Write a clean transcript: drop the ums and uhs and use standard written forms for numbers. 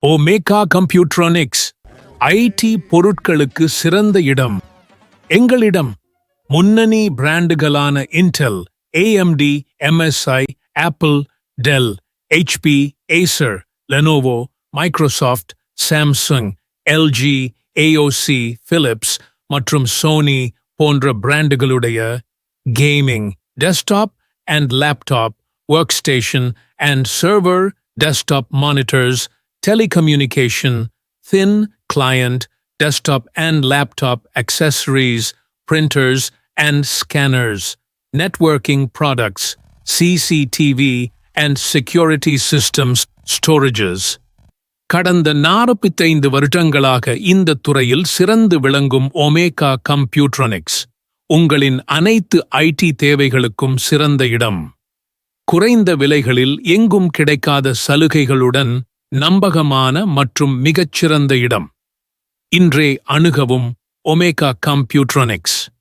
Omega கம்ப்யூட்ரானிக்ஸ் ID பொருட்களுக்கு சிறந்த இடம். எங்களிடம் முன்னணி பிராண்டுகளான Intel, AMD, MSI, Apple, Dell, HP, Acer, Lenovo, Microsoft, Samsung, LG, AOC, Philips மற்றும் சோனி போன்ற பிராண்டுகளுடைய gaming, desktop and laptop, work station and server, desktop monitors, telecommunication, thin client, desktop and laptop accessories, printers and scanners, networking products, CCTV and security systems, storages. கடந்த 45 வருடங்களாக இந்த துறையில் சிறந்து விளங்கும் omega கம்ப்யூட்ரானிக்ஸ் உங்களின் அனைத்து ஐடி தேவைகளுக்கும் சிறந்த இடம். குறைந்த விலைகளில் எங்கும் கிடைக்காத சலுகைகளுடன் நம்பகமான மற்றும் மிகச்சிறந்த இடம். இன்றே அணுகவும் ஒமேகா கம்ப்யூட்ரானிக்ஸ்.